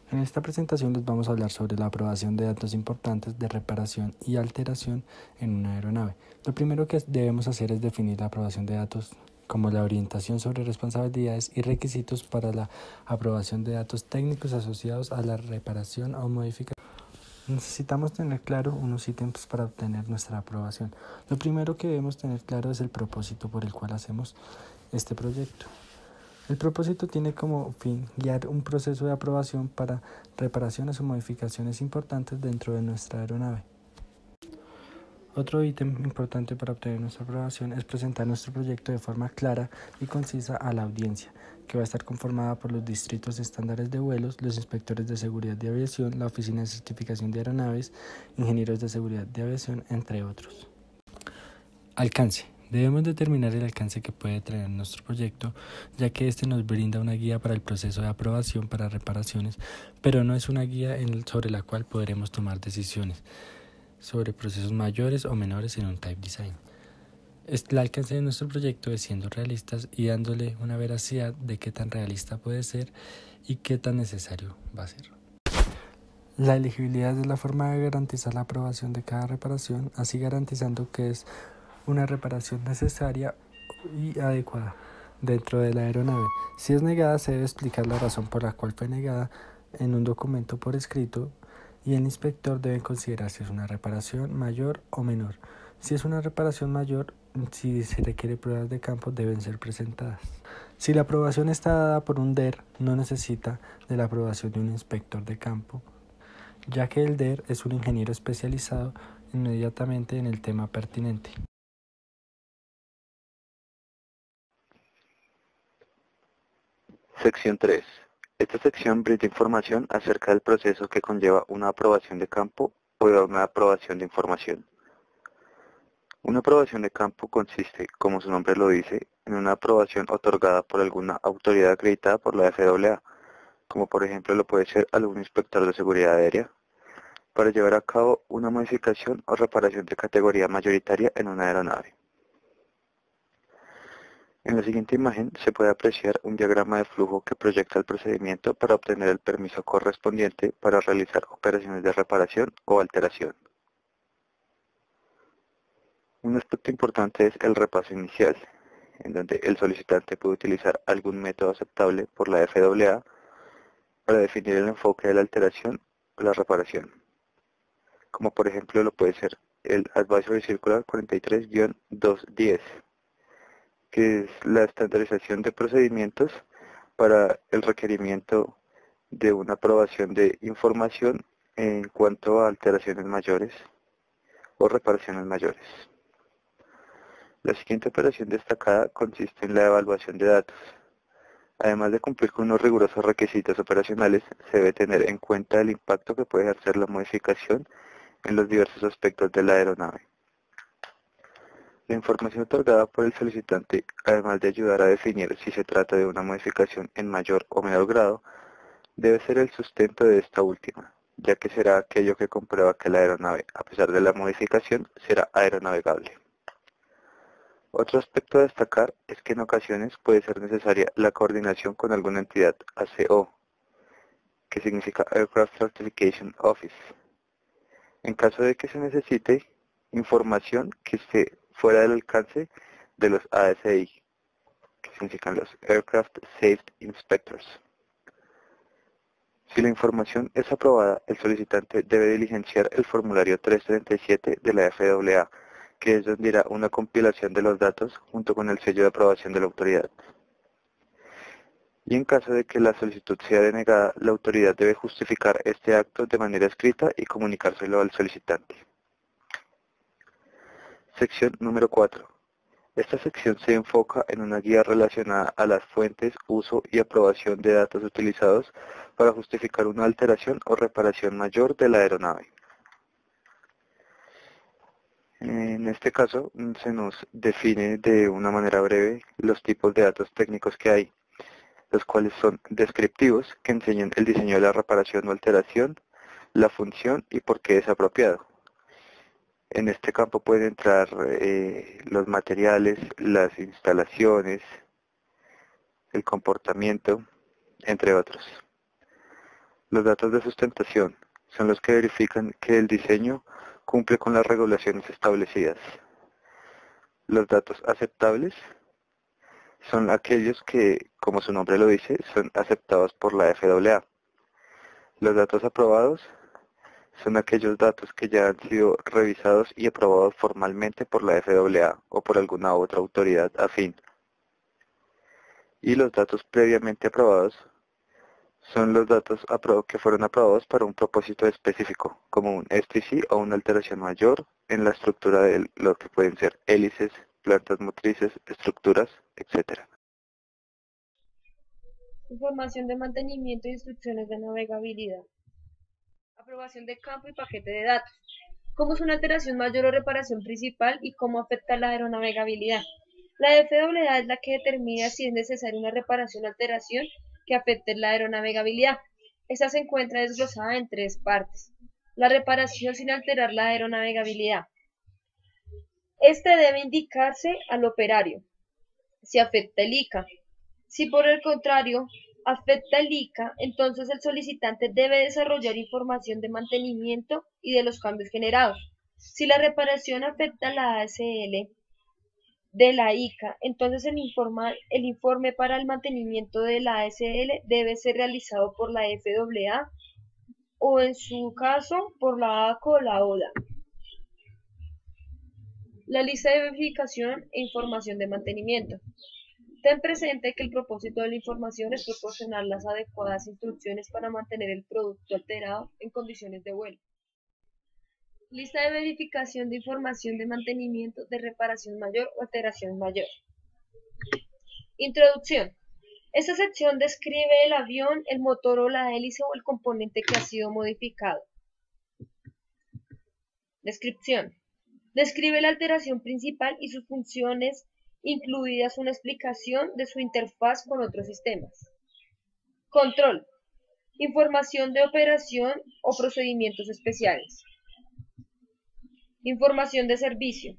En esta presentación les vamos a hablar sobre la aprobación de datos importantes de reparación y alteración en una aeronave. Lo primero que debemos hacer es definir la aprobación de datos como la orientación sobre responsabilidades y requisitos para la aprobación de datos técnicos asociados a la reparación o modificación. Necesitamos tener claro unos ítems para obtener nuestra aprobación. Lo primero que debemos tener claro es el propósito por el cual hacemos este proyecto. El propósito tiene como fin guiar un proceso de aprobación para reparaciones o modificaciones importantes dentro de nuestra aeronave. Otro ítem importante para obtener nuestra aprobación es presentar nuestro proyecto de forma clara y concisa a la audiencia, que va a estar conformada por los distritos estándares de vuelos, los inspectores de seguridad de aviación, la Oficina de Certificación de Aeronaves, ingenieros de seguridad de aviación, entre otros. Alcance. Debemos determinar el alcance que puede tener nuestro proyecto, ya que este nos brinda una guía para el proceso de aprobación para reparaciones, pero no es una guía sobre la cual podremos tomar decisiones sobre procesos mayores o menores en un type design. El alcance de nuestro proyecto es siendo realistas y dándole una veracidad de qué tan realista puede ser y qué tan necesario va a ser. La elegibilidad es la forma de garantizar la aprobación de cada reparación, así garantizando que es una reparación necesaria y adecuada dentro de la aeronave. Si es negada, se debe explicar la razón por la cual fue negada en un documento por escrito y el inspector debe considerar si es una reparación mayor o menor. Si es una reparación mayor, si se requiere pruebas de campo, deben ser presentadas. Si la aprobación está dada por un DER, no necesita de la aprobación de un inspector de campo, ya que el DER es un ingeniero especializado inmediatamente en el tema pertinente. Sección 3. Esta sección brinda información acerca del proceso que conlleva una aprobación de campo o una aprobación de información. Una aprobación de campo consiste, como su nombre lo dice, en una aprobación otorgada por alguna autoridad acreditada por la FAA, como por ejemplo lo puede ser algún inspector de seguridad aérea, para llevar a cabo una modificación o reparación de categoría mayoritaria en una aeronave. En la siguiente imagen se puede apreciar un diagrama de flujo que proyecta el procedimiento para obtener el permiso correspondiente para realizar operaciones de reparación o alteración. Un aspecto importante es el repaso inicial, en donde el solicitante puede utilizar algún método aceptable por la FAA para definir el enfoque de la alteración o la reparación, como por ejemplo lo puede ser el Advisory Circular 43-210, que es la estandarización de procedimientos para el requerimiento de una aprobación de información en cuanto a alteraciones mayores o reparaciones mayores. La siguiente operación destacada consiste en la evaluación de datos. Además de cumplir con unos rigurosos requisitos operacionales, se debe tener en cuenta el impacto que puede ejercer la modificación en los diversos aspectos de la aeronave. La información otorgada por el solicitante, además de ayudar a definir si se trata de una modificación en mayor o menor grado, debe ser el sustento de esta última, ya que será aquello que comprueba que la aeronave, a pesar de la modificación, será aeronavegable. Otro aspecto a destacar es que en ocasiones puede ser necesaria la coordinación con alguna entidad ACO, que significa Aircraft Certification Office, en caso de que se necesite información que esté fuera del alcance de los ASI, que significan los Aircraft Safety Inspectors. Si la información es aprobada, el solicitante debe diligenciar el formulario 337 de la FAA, que es donde irá una compilación de los datos junto con el sello de aprobación de la autoridad. Y en caso de que la solicitud sea denegada, la autoridad debe justificar este acto de manera escrita y comunicárselo al solicitante. Sección número 4. Esta sección se enfoca en una guía relacionada a las fuentes, uso y aprobación de datos utilizados para justificar una alteración o reparación mayor de la aeronave. En este caso, se nos define de una manera breve los tipos de datos técnicos que hay, los cuales son descriptivos, que enseñan el diseño de la reparación o alteración, la función y por qué es apropiado. En este campo pueden entrar los materiales, las instalaciones, el comportamiento, entre otros. Los datos de sustentación son los que verifican que el diseño cumple con las regulaciones establecidas. Los datos aceptables son aquellos que, como su nombre lo dice, son aceptados por la FAA. Los datos aprobados son aquellos datos que ya han sido revisados y aprobados formalmente por la FAA o por alguna otra autoridad afín. Y los datos previamente aprobados son los datos que fueron aprobados para un propósito específico, como un STC o una alteración mayor en la estructura de lo que pueden ser hélices, plantas motrices, estructuras, etc. Información de mantenimiento e instrucciones de navegabilidad. Aprobación de campo y paquete de datos. ¿Cómo es una alteración mayor o reparación principal y cómo afecta la aeronavegabilidad? La FAA es la que determina si es necesaria una reparación o alteración que afecte la aeronavegabilidad. Esta se encuentra desglosada en tres partes. La reparación sin alterar la aeronavegabilidad. Este debe indicarse al operario si afecta el ICA. Si por el contrario afecta el ICA, entonces el solicitante debe desarrollar información de mantenimiento y de los cambios generados. Si la reparación afecta la ASL de la ICA, entonces el informe para el mantenimiento de la ASL debe ser realizado por la FAA o en su caso por la ACO o la ODA. La lista de verificación e información de mantenimiento. Ten presente que el propósito de la información es proporcionar las adecuadas instrucciones para mantener el producto alterado en condiciones de vuelo. Lista de verificación de información de mantenimiento de reparación mayor o alteración mayor. Introducción. Esta sección describe el avión, el motor o la hélice o el componente que ha sido modificado. Descripción. Describe la alteración principal y sus funciones, incluidas una explicación de su interfaz con otros sistemas. Control. Información de operación o procedimientos especiales. Información de servicio.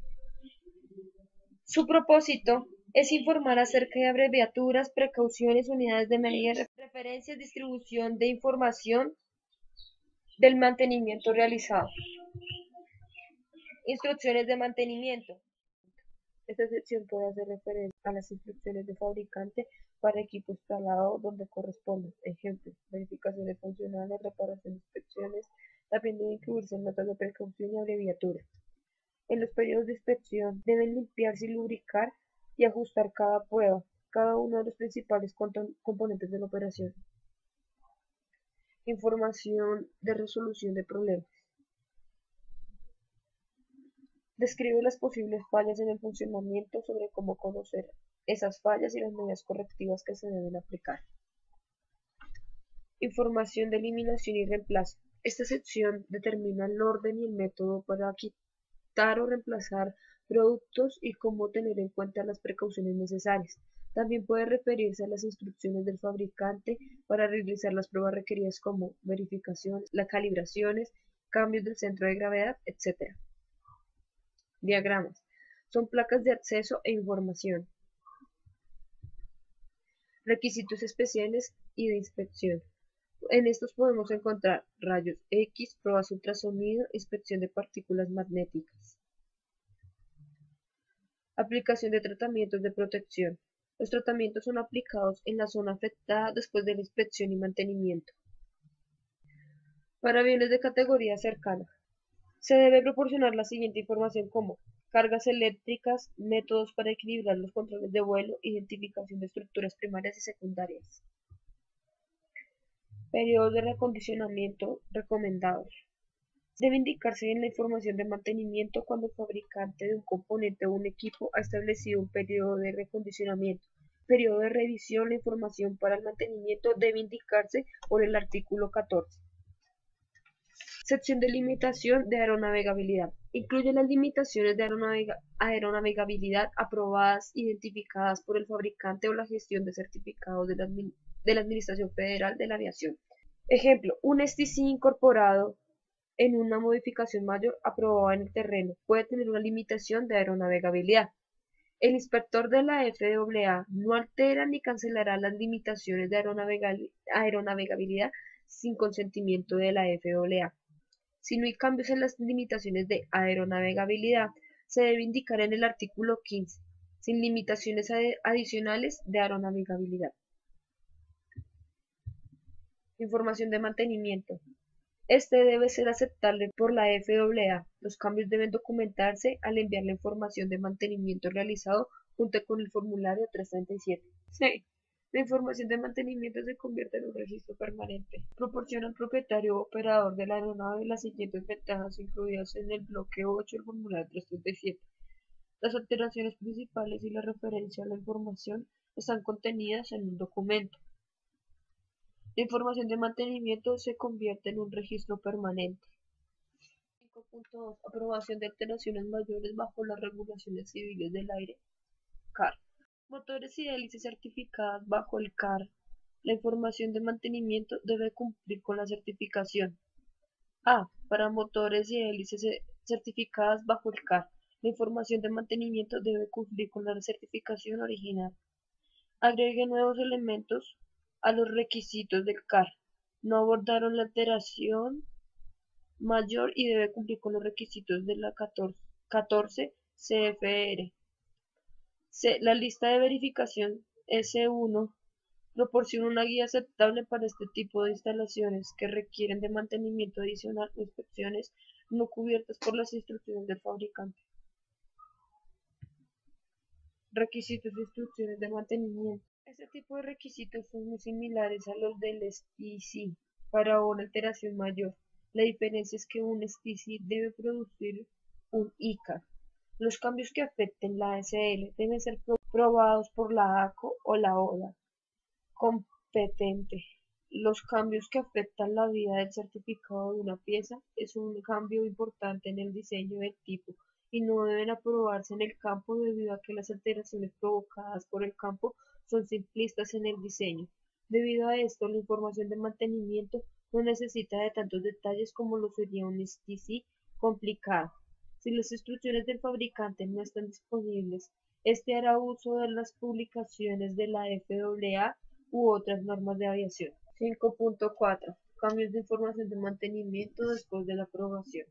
Su propósito es informar acerca de abreviaturas, precauciones, unidades de medida, referencias, distribución de información del mantenimiento realizado. Instrucciones de mantenimiento. Esta sección puede hacer referencia a las instrucciones de fabricante para equipo instalado donde corresponde. Ejemplo, verificaciones funcionales, reparación, inspecciones. También deben incluirse notas de precaución y abreviatura. En los periodos de inspección deben limpiarse y lubricar y ajustar cada prueba, cada uno de los principales componentes de la operación. Información de resolución de problemas. Describe las posibles fallas en el funcionamiento, sobre cómo conocer esas fallas y las medidas correctivas que se deben aplicar. Información de eliminación y reemplazo. Esta sección determina el orden y el método para quitar o reemplazar productos y cómo tener en cuenta las precauciones necesarias. También puede referirse a las instrucciones del fabricante para realizar las pruebas requeridas como verificaciones, las calibraciones, cambios del centro de gravedad, etc. Diagramas. Son placas de acceso e información. Requisitos especiales y de inspección. En estos podemos encontrar rayos X, pruebas ultrasonido, inspección de partículas magnéticas. Aplicación de tratamientos de protección. Los tratamientos son aplicados en la zona afectada después de la inspección y mantenimiento. Para aviones de categoría cercana, se debe proporcionar la siguiente información como cargas eléctricas, métodos para equilibrar los controles de vuelo, identificación de estructuras primarias y secundarias. Periodos de reacondicionamiento recomendados. Debe indicarse en la información de mantenimiento cuando el fabricante de un componente o un equipo ha establecido un periodo de reacondicionamiento. Periodo de revisión. La información para el mantenimiento debe indicarse por el artículo 14. Sección de limitación de aeronavegabilidad. Incluye las limitaciones de aeronavegabilidad aprobadas, identificadas por el fabricante o la gestión de certificados de la Administración Federal de la Aviación. Ejemplo, un STC incorporado en una modificación mayor aprobada en el terreno puede tener una limitación de aeronavegabilidad. El inspector de la FAA no altera ni cancelará las limitaciones de aeronavegabilidad sin consentimiento de la FAA. Si no hay cambios en las limitaciones de aeronavegabilidad, se debe indicar en el artículo 15, sin limitaciones adicionales de aeronavegabilidad. Información de mantenimiento. Este debe ser aceptable por la FAA. Los cambios deben documentarse al enviar la información de mantenimiento realizado junto con el formulario 337. C. La información de mantenimiento se convierte en un registro permanente. Proporciona al propietario o operador de la aeronave las siguientes ventajas incluidas en el bloque 8 del formulario 337. Las alteraciones principales y la referencia a la información están contenidas en un documento. La información de mantenimiento se convierte en un registro permanente. 5.2. Aprobación de alteraciones mayores bajo las regulaciones civiles del aire. CAR. Motores y hélices certificadas bajo el CAR. La información de mantenimiento debe cumplir con la certificación. A. Para motores y hélices certificadas bajo el CAR. La información de mantenimiento debe cumplir con la certificación original. Agregue nuevos elementos a los requisitos del CAR. No abordaron la alteración mayor y debe cumplir con los requisitos de la 14 CFR. C. La lista de verificación S1 proporciona una guía aceptable para este tipo de instalaciones que requieren de mantenimiento adicional o inspecciones no cubiertas por las instrucciones del fabricante. Requisitos e instrucciones de mantenimiento. Este tipo de requisitos son muy similares a los del STC para una alteración mayor. La diferencia es que un STC debe producir un ICAR. Los cambios que afecten la SL deben ser probados por la ACO o la ODA competente. Los cambios que afectan la vida del certificado de una pieza es un cambio importante en el diseño del tipo y no deben aprobarse en el campo debido a que las alteraciones provocadas por el campo son simplistas en el diseño. Debido a esto, la información de mantenimiento no necesita de tantos detalles como lo sería un STC complicado. Si las instrucciones del fabricante no están disponibles, este hará uso de las publicaciones de la FAA u otras normas de aviación. 5.4. Cambios de información de mantenimiento después de la aprobación.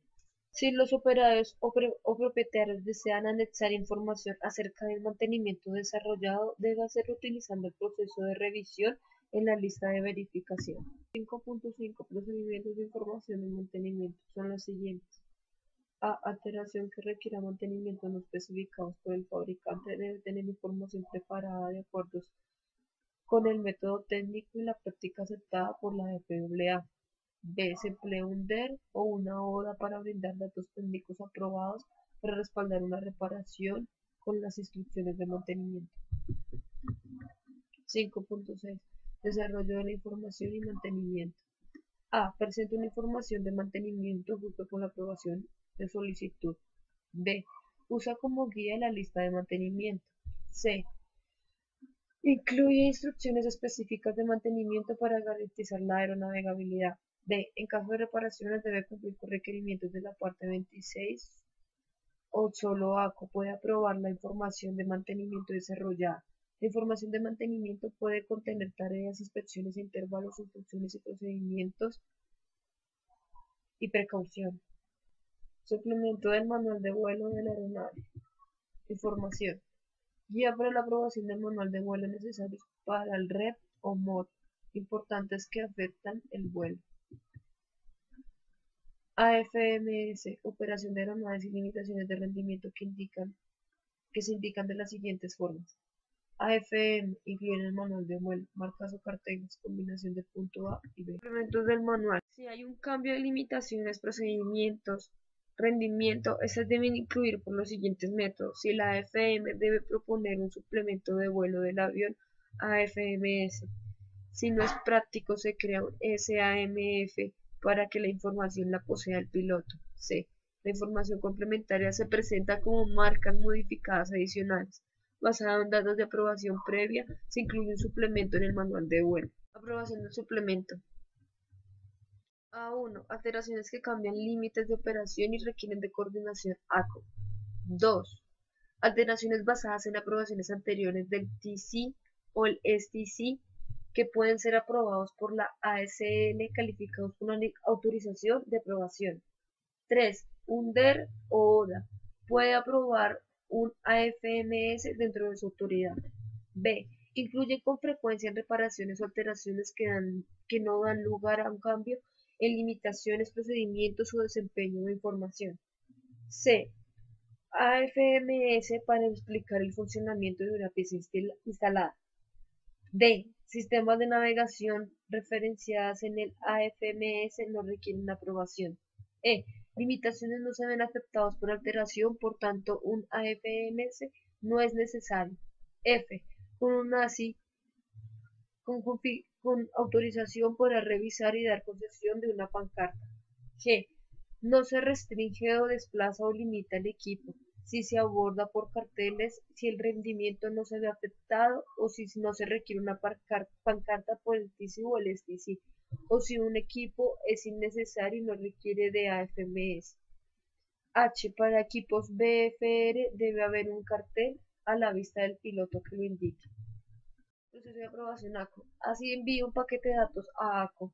Si los operadores o propietarios desean anexar información acerca del mantenimiento desarrollado, debe hacerlo utilizando el proceso de revisión en la lista de verificación. 5.5. Procedimientos de información de mantenimiento son los siguientes. A. Alteración que requiera mantenimiento no especificados por el fabricante debe tener información preparada de acuerdo con el método técnico y la práctica aceptada por la FAA. B. Se emplea un DER o una ODA para brindar datos técnicos aprobados para respaldar una reparación con las instrucciones de mantenimiento. 5.6. Desarrollo de la información y mantenimiento. A. Presenta una información de mantenimiento junto con la aprobación de solicitud. B. Usa como guía la lista de mantenimiento. C. Incluye instrucciones específicas de mantenimiento para garantizar la aeronavegabilidad. D. En caso de reparaciones debe cumplir con requerimientos de la parte 26 o solo ACO puede aprobar la información de mantenimiento desarrollada. La información de mantenimiento puede contener tareas, inspecciones, intervalos, instrucciones y procedimientos y precaución. Suplemento del manual de vuelo de la aeronave. Información. Guía para la aprobación del manual de vuelo necesarios para el REP o MOD, importantes que afectan el vuelo. AFMS, operación de aeronaves y limitaciones de rendimiento que se indican de las siguientes formas. AFM incluye el manual de vuelo, marcas o carteles, combinación de punto A y B. Suplementos del manual. Si hay un cambio de limitaciones, procedimientos, rendimiento, estas deben incluir por los siguientes métodos. Si la AFM debe proponer un suplemento de vuelo del avión, AFMS. Si no es práctico, se crea un SAMF para que la información la posea el piloto. C. La información complementaria se presenta como marcas modificadas adicionales. Basada en datos de aprobación previa, se incluye un suplemento en el manual de vuelo. Aprobación del suplemento. A1. Alteraciones que cambian límites de operación y requieren de coordinación ACO. 2. Alteraciones basadas en aprobaciones anteriores del TC o el STC que pueden ser aprobados por la ASN calificados con una autorización de aprobación. 3. Un DER o ODA puede aprobar un AFMS dentro de su autoridad. B. Incluye con frecuencia reparaciones o alteraciones que no dan lugar a un cambio en limitaciones, procedimientos o desempeño de información. C. AFMS para explicar el funcionamiento de una pieza instalada. D. Sistemas de navegación referenciadas en el AFMS no requieren aprobación. E. Limitaciones no se ven afectadas por alteración, por tanto un AFMS no es necesario. F. Con un ASI con autorización podrá revisar y dar concesión de una pancarta. G. No se restringe o desplaza o limita el equipo si se aborda por carteles, si el rendimiento no se ve afectado o si no se requiere una pancarta por el TC o el STC, o si un equipo es innecesario y no requiere de AFMS. H. Para equipos BFR debe haber un cartel a la vista del piloto que lo indique. Proceso de aprobación ACO. Así envía un paquete de datos a ACO.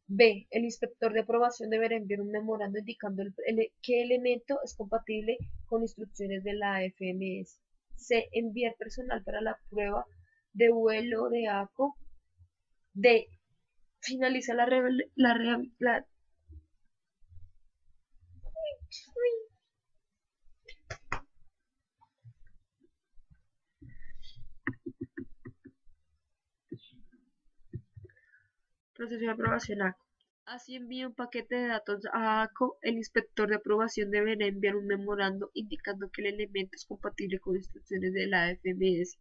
B. El inspector de aprobación deberá enviar un memorando indicando qué elemento es compatible con instrucciones de la AFMS. C. Enviar personal para la prueba de vuelo de ACO. D. Finaliza proceso de aprobación ACO. Así envía un paquete de datos a ACO, el inspector de aprobación deberá enviar un memorando indicando que el elemento es compatible con instrucciones de la AFMS.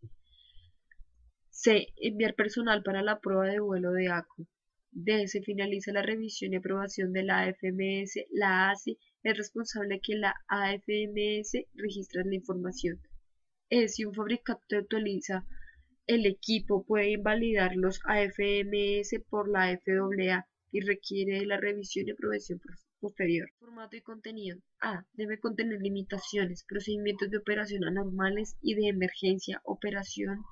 C. Enviar personal para la prueba de vuelo de ACO. D. Se finaliza la revisión y aprobación de la AFMS. La ASI es responsable que la AFMS registre la información. E. Si un fabricante actualiza el equipo, puede invalidar los AFMS por la FAA y requiere de la revisión y aprobación posterior. Formato y contenido. A. Debe contener limitaciones, procedimientos de operación anormales y de emergencia, operación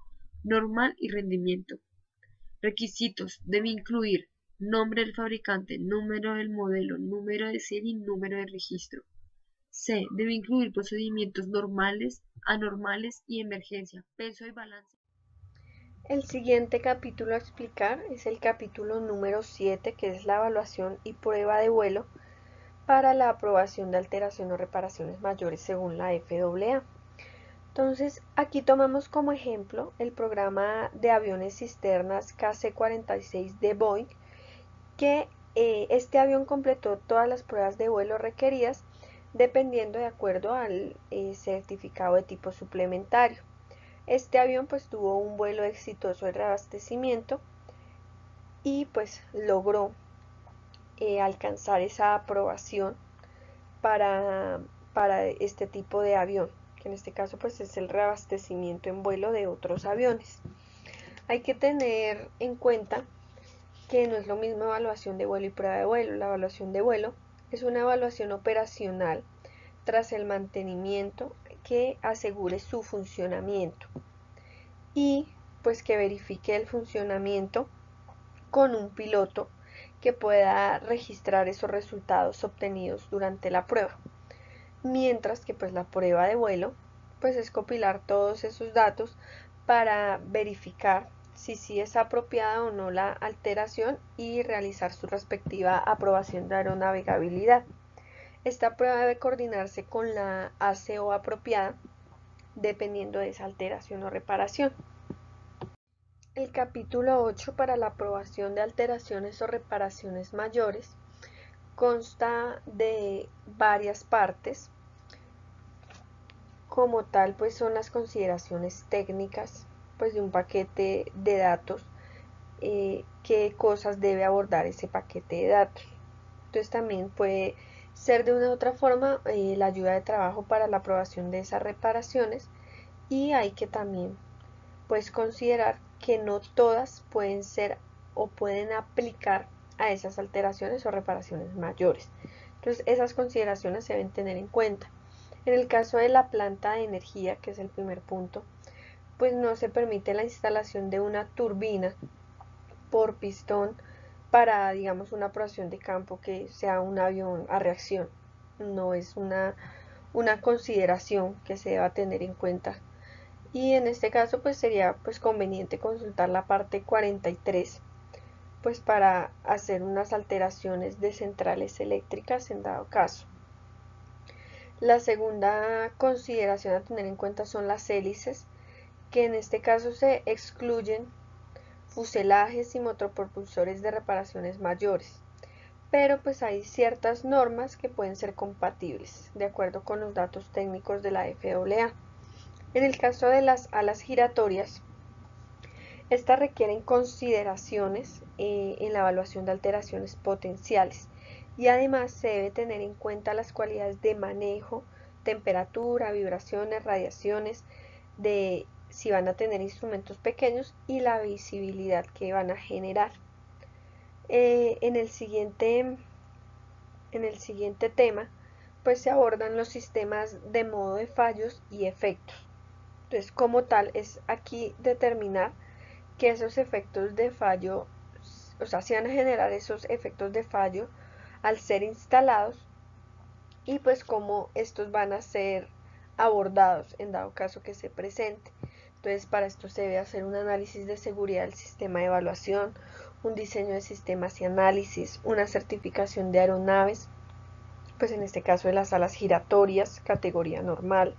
normal y rendimiento. Requisitos. Debe incluir nombre del fabricante, número del modelo, número de serie y número de registro. C. Debe incluir procedimientos normales, anormales y emergencia, peso y balance. El siguiente capítulo a explicar es el capítulo número 7, que es la evaluación y prueba de vuelo para la aprobación de alteración o reparaciones mayores según la FAA. Entonces, aquí tomamos como ejemplo el programa de aviones cisternas KC-46 de Boeing, que este avión completó todas las pruebas de vuelo requeridas dependiendo de acuerdo al certificado de tipo suplementario. Este avión pues tuvo un vuelo exitoso de reabastecimiento y pues logró alcanzar esa aprobación para este tipo de avión, que en este caso pues es el reabastecimiento en vuelo de otros aviones. Hay que tener en cuenta que no es lo mismo evaluación de vuelo y prueba de vuelo. La evaluación de vuelo es una evaluación operacional tras el mantenimiento que asegure su funcionamiento y pues que verifique el funcionamiento con un piloto que pueda registrar esos resultados obtenidos durante la prueba. Mientras que pues la prueba de vuelo pues es compilar todos esos datos para verificar si sí es apropiada o no la alteración y realizar su respectiva aprobación de aeronavegabilidad. Esta prueba debe coordinarse con la ACO apropiada dependiendo de esa alteración o reparación. El capítulo 8 para la aprobación de alteraciones o reparaciones mayores consta de varias partes. Como tal, pues son las consideraciones técnicas pues de un paquete de datos, qué cosas debe abordar ese paquete de datos. Entonces también puede ser de una u otra forma la ayuda de trabajo para la aprobación de esas reparaciones, y hay que también pues considerar que no todas pueden ser o pueden aplicar a esas alteraciones o reparaciones mayores. Entonces esas consideraciones se deben tener en cuenta. En el caso de la planta de energía, que es el primer punto, pues no se permite la instalación de una turbina por pistón para, digamos, una aprobación de campo que sea un avión a reacción. No es una consideración que se deba tener en cuenta. Y en este caso pues sería pues conveniente consultar la parte 43 pues para hacer unas alteraciones de centrales eléctricas en dado caso. La segunda consideración a tener en cuenta son las hélices, que en este caso se excluyen fuselajes y motopropulsores de reparaciones mayores, pero pues hay ciertas normas que pueden ser compatibles de acuerdo con los datos técnicos de la FAA. En el caso de las alas giratorias, estas requieren consideraciones en la evaluación de alteraciones potenciales y además se debe tener en cuenta las cualidades de manejo, temperatura, vibraciones, radiaciones, de si van a tener instrumentos pequeños y la visibilidad que van a generar. En el siguiente tema pues se abordan los sistemas de modo de fallos y efectos. Entonces, como tal, es aquí determinar que esos efectos de fallo, o sea, se van a generar esos efectos de fallo al ser instalados y pues cómo estos van a ser abordados en dado caso que se presente. Entonces, para esto se debe hacer un análisis de seguridad del sistema de evaluación, un diseño de sistemas y análisis, una certificación de aeronaves, pues en este caso de las alas giratorias, categoría normal,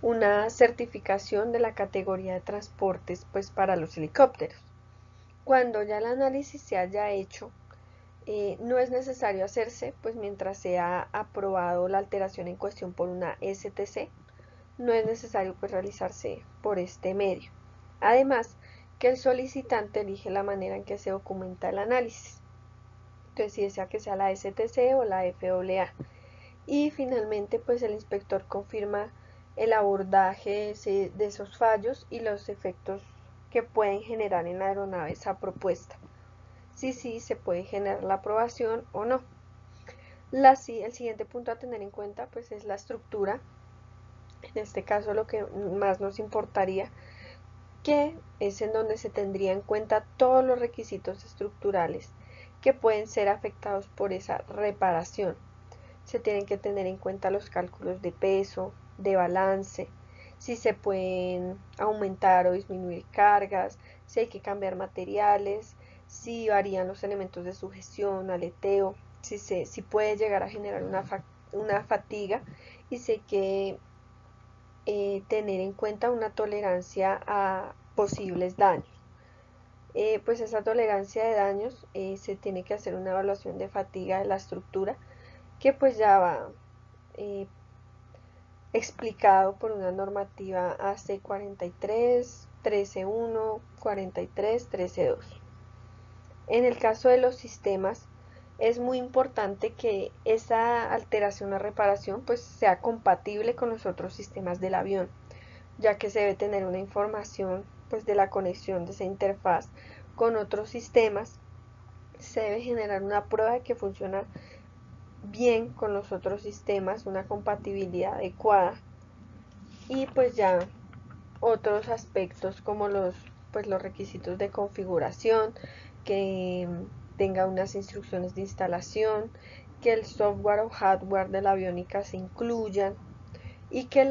una certificación de la categoría de transportes pues para los helicópteros. Cuando ya el análisis se haya hecho, no es necesario hacerse pues mientras sea aprobado la alteración en cuestión por una STC, no es necesario pues realizarse por este medio. Además que el solicitante elige la manera en que se documenta el análisis, entonces si desea que sea la STC o la FAA. Y finalmente pues el inspector confirma el abordaje de esos fallos y los efectos que pueden generar en la aeronave esa propuesta, si sí se puede generar la aprobación o no. El siguiente punto a tener en cuenta pues es la estructura. En este caso lo que más nos importaría, que es en donde se tendría en cuenta todos los requisitos estructurales que pueden ser afectados por esa reparación. Se tienen que tener en cuenta los cálculos de peso, de balance, si se pueden aumentar o disminuir cargas, si hay que cambiar materiales, si varían los elementos de sujeción, aleteo, si puede llegar a generar una fatiga y si hay que tener en cuenta una tolerancia a posibles daños. Pues esa tolerancia de daños se tiene que hacer una evaluación de fatiga de la estructura, que pues ya va explicado por una normativa AC 43, 13.1, 43, 13.2. En el caso de los sistemas, es muy importante que esa alteración o reparación pues sea compatible con los otros sistemas del avión, ya que se debe tener una información pues de la conexión de esa interfaz con otros sistemas. Se debe generar una prueba de que funciona bien con los otros sistemas, una compatibilidad adecuada, y pues ya otros aspectos como los requisitos de configuración, que tenga unas instrucciones de instalación, que el software o hardware de la aviónica se incluyan y que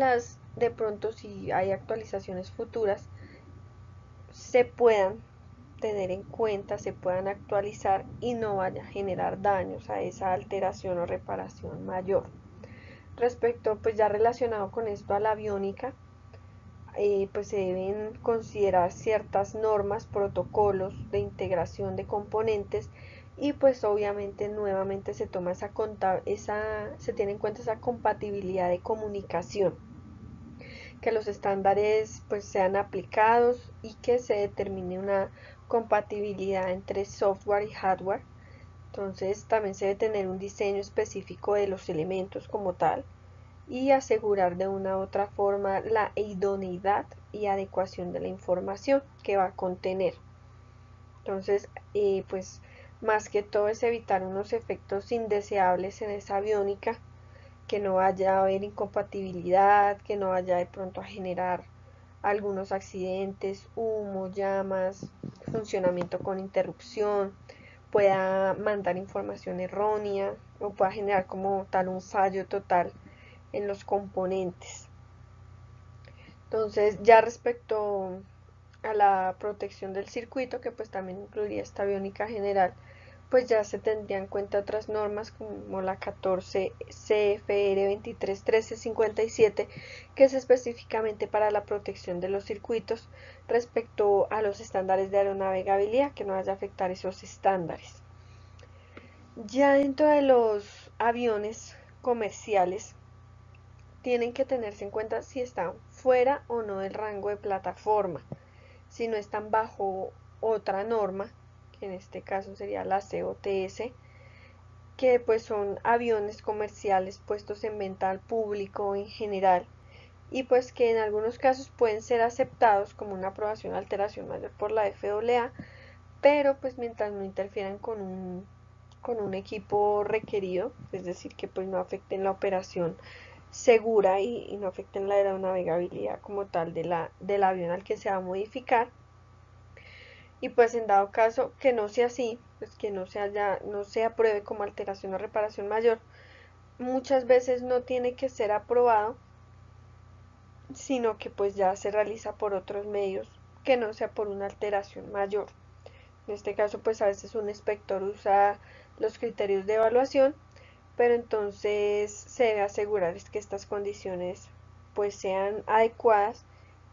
de pronto si hay actualizaciones futuras se puedan tener en cuenta, se puedan actualizar y no vaya a generar daños a esa alteración o reparación mayor. Respecto pues ya relacionado con esto a la aviónica, pues se deben considerar ciertas normas, protocolos de integración de componentes y pues obviamente nuevamente se toma se tiene en cuenta esa compatibilidad de comunicación, que los estándares pues sean aplicados y que se determine una compatibilidad entre software y hardware. Entonces también se debe tener un diseño específico de los elementos como tal y asegurar de una u otra forma la idoneidad y adecuación de la información que va a contener. Entonces, pues más que todo es evitar unos efectos indeseables en esa aviónica, que no vaya a haber incompatibilidad, que no vaya de pronto a generar algunos accidentes, humo, llamas, funcionamiento con interrupción, pueda mandar información errónea o pueda generar como tal un fallo total en los componentes. Entonces, ya respecto a la protección del circuito, que pues también incluiría esta aviónica general, pues ya se tendrían en cuenta otras normas como la 14 CFR 231357, que es específicamente para la protección de los circuitos respecto a los estándares de aeronavegabilidad, que no vaya a afectar esos estándares. Ya dentro de los aviones comerciales tienen que tenerse en cuenta si están fuera o no del rango de plataforma, si no están bajo otra norma, que en este caso sería la COTS, que pues son aviones comerciales puestos en venta al público en general y pues que en algunos casos pueden ser aceptados como una aprobación o alteración mayor por la FAA, pero pues mientras no interfieran con un equipo requerido, es decir, que pues no afecten la operación segura y no afecten la aeronavegabilidad como tal del avión al que se va a modificar. Y pues en dado caso que no sea así, pues que no se apruebe como alteración o reparación mayor, muchas veces no tiene que ser aprobado, sino que pues ya se realiza por otros medios que no sea por una alteración mayor. En este caso pues a veces un inspector usa los criterios de evaluación, pero entonces se debe asegurar que estas condiciones pues sean adecuadas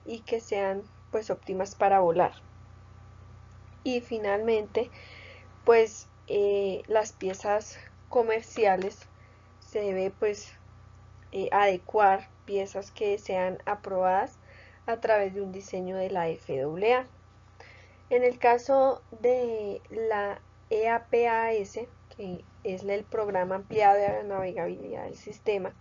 y que sean pues óptimas para volar. Y finalmente pues las piezas comerciales se debe pues adecuar piezas que sean aprobadas a través de un diseño de la FAA. En el caso de la EAPAS, que es el programa ampliado de aeronavegabilidad del sistema,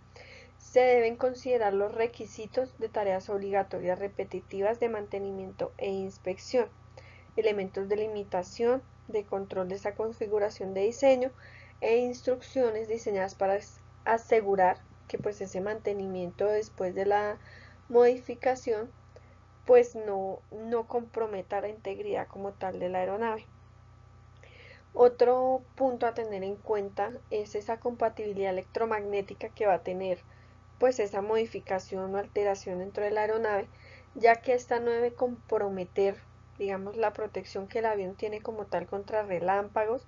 se deben considerar los requisitos de tareas obligatorias repetitivas de mantenimiento e inspección, elementos de limitación, de control de esa configuración de diseño e instrucciones diseñadas para asegurar que pues ese mantenimiento después de la modificación pues no comprometa la integridad como tal de la aeronave. Otro punto a tener en cuenta es esa compatibilidad electromagnética que va a tener pues esa modificación o alteración dentro de la aeronave, ya que esta no debe comprometer, digamos, la protección que el avión tiene como tal contra relámpagos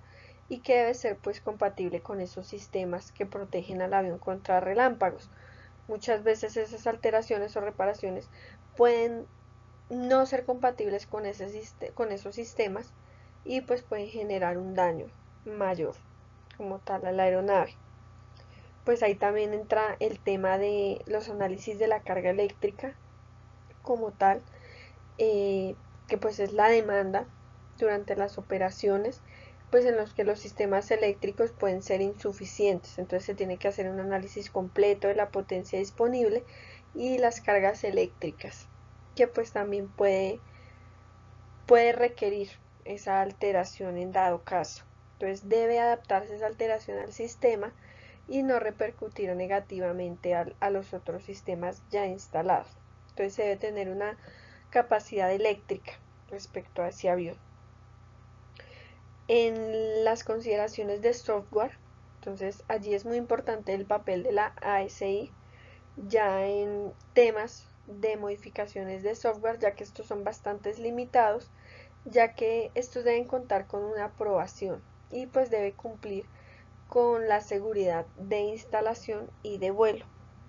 y que debe ser pues compatible con esos sistemas que protegen al avión contra relámpagos. Muchas veces esas alteraciones o reparaciones pueden no ser compatibles con esos sistemas y pues pueden generar un daño mayor como tal a la aeronave. Pues ahí también entra el tema de los análisis de la carga eléctrica como tal, que pues es la demanda durante las operaciones, pues en los que los sistemas eléctricos pueden ser insuficientes. Entonces se tiene que hacer un análisis completo de la potencia disponible y las cargas eléctricas, que pues también puede requerir esa alteración en dado caso. Entonces debe adaptarse esa alteración al sistema y no repercutir negativamente a los otros sistemas ya instalados. Entonces se debe tener una capacidad eléctrica respecto a ese avión. En las consideraciones de software, entonces allí es muy importante el papel de la ASI ya en temas de modificaciones de software, ya que estos son bastante limitados, ya que estos deben contar con una aprobación y pues debe cumplir con la seguridad de instalación y de vuelo.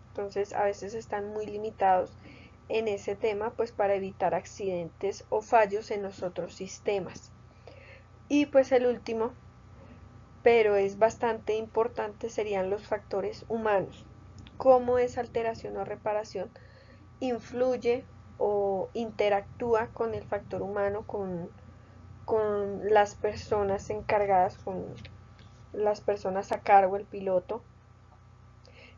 Entonces a veces están muy limitados en ese tema pues para evitar accidentes o fallos en los otros sistemas. Y pues el último, pero es bastante importante, serían los factores humanos. Cómo esa alteración o reparación influye o interactúa con el factor humano, con las personas encargadas, con las personas a cargo, el piloto,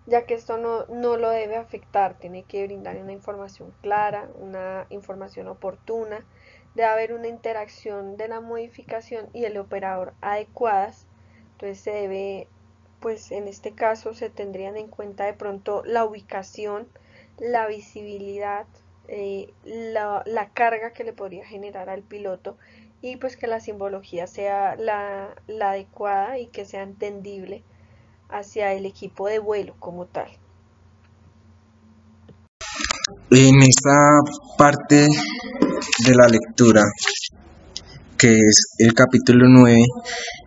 ya que esto no lo debe afectar, tiene que brindar una información clara, una información oportuna, debe haber una interacción de la modificación y el operador adecuadas. Entonces se debe, pues en este caso se tendrían en cuenta de pronto la ubicación, la visibilidad la carga que le podría generar al piloto, y pues que la simbología sea la adecuada y que sea entendible hacia el equipo de vuelo como tal. En esta parte de la lectura, que es el capítulo 9,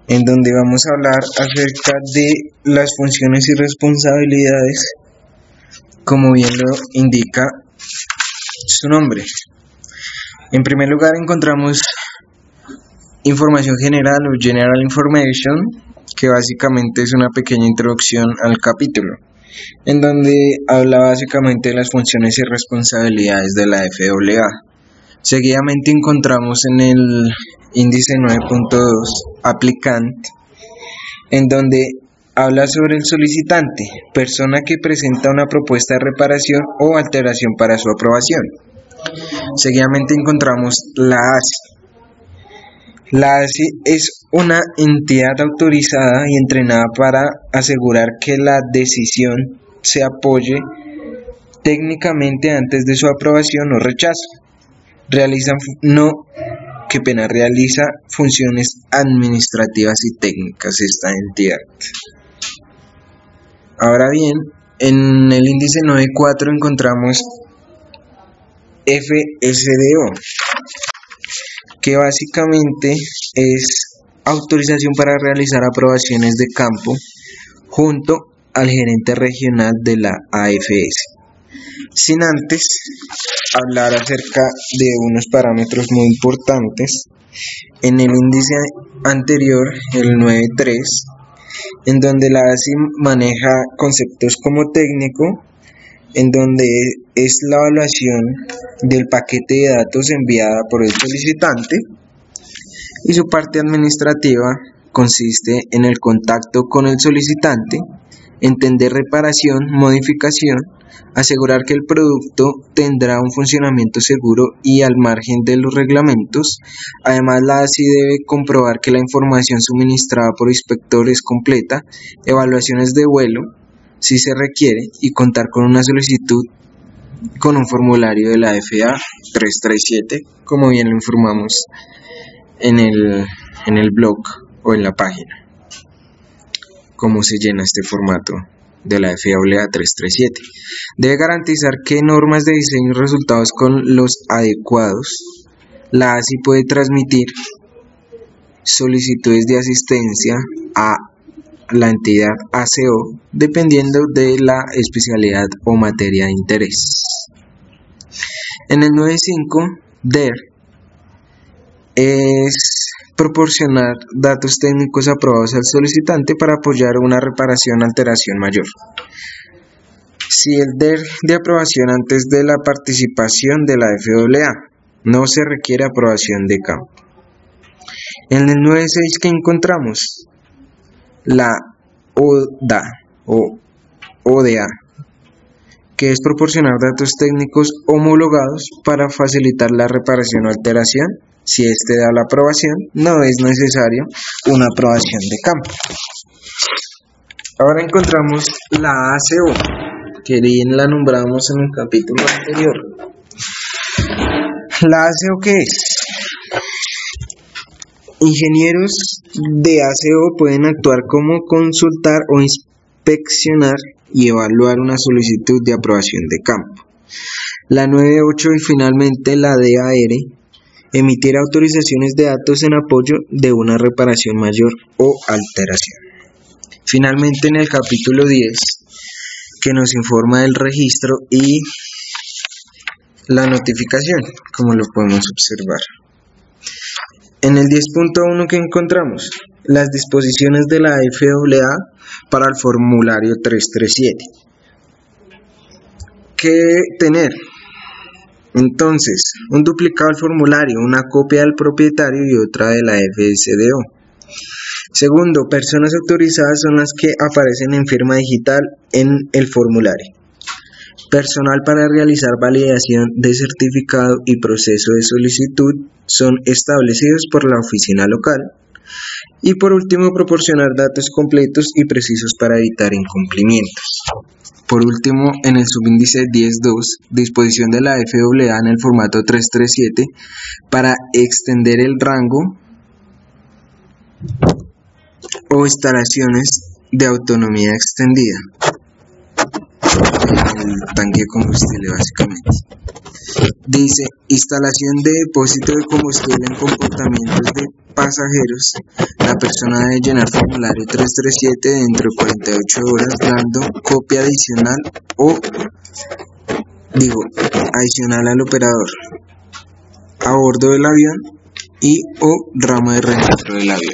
en donde vamos a hablar acerca de las funciones y responsabilidades, como bien lo indica su nombre. En primer lugar encontramos información general o general information, que básicamente es una pequeña introducción al capítulo, en donde habla básicamente de las funciones y responsabilidades de la FAA. Seguidamente encontramos en el índice 9.2 aplicant, en donde habla sobre el solicitante, persona que presenta una propuesta de reparación o alteración para su aprobación. Seguidamente encontramos la ASI. La ASI es una entidad autorizada y entrenada para asegurar que la decisión se apoye técnicamente antes de su aprobación o rechazo. Realiza funciones administrativas y técnicas esta entidad. Ahora bien, en el índice 9.4 encontramos FSDO, que básicamente es autorización para realizar aprobaciones de campo junto al gerente regional de la AFS. Sin antes hablar acerca de unos parámetros muy importantes, en el índice anterior, el 9.3, en donde la ASI maneja conceptos como técnico, en donde es la evaluación del paquete de datos enviada por el solicitante, y su parte administrativa consiste en el contacto con el solicitante, entender reparación, modificación, asegurar que el producto tendrá un funcionamiento seguro y al margen de los reglamentos. Además, la ASI debe comprobar que la información suministrada por inspector es completa, evaluaciones de vuelo, si se requiere, y contar con una solicitud con un formulario de la FAA 337, como bien lo informamos en el blog o en la página, cómo se llena este formato de la FAA 337. Debe garantizar que normas de diseño y resultados con los adecuados. La ASI puede transmitir solicitudes de asistencia a la entidad ACO dependiendo de la especialidad o materia de interés. En el 9.5, DER es proporcionar datos técnicos aprobados al solicitante para apoyar una reparación o alteración mayor. Si el DER de aprobación antes de la participación de la FAA, no se requiere aprobación de campo. En el 9.6 que encontramos la ODA o ODA, que es proporcionar datos técnicos homologados para facilitar la reparación o alteración. Si éste da la aprobación, no es necesario una aprobación de campo. Ahora encontramos la ACO, que bien la nombramos en un capítulo anterior. ¿La ACO qué es? Ingenieros de ACO pueden actuar como consultar o inspeccionar y evaluar una solicitud de aprobación de campo. La 9.8 y finalmente la DAR, emitir autorizaciones de datos en apoyo de una reparación mayor o alteración. Finalmente, en el capítulo 10, que nos informa del registro y la notificación, como lo podemos observar. En el 10.1 que encontramos las disposiciones de la FAA para el formulario 337. ¿Qué tener? Entonces, un duplicado del formulario, una copia del propietario y otra de la FSDO. Segundo, personas autorizadas son las que aparecen en firma digital en el formulario. Personal para realizar validación de certificado y proceso de solicitud son establecidos por la oficina local. Y por último, proporcionar datos completos y precisos para evitar incumplimientos. Por último, en el subíndice 10.2, disposición de la FAA en el formato 337 para extender el rango o instalaciones de autonomía extendida. El tanque de combustible, básicamente. Dice: instalación de depósito de combustible en comportamientos de pasajeros. La persona debe llenar formulario 337 dentro de 48 horas, dando copia adicional adicional al operador a bordo del avión y o rama de registro del avión.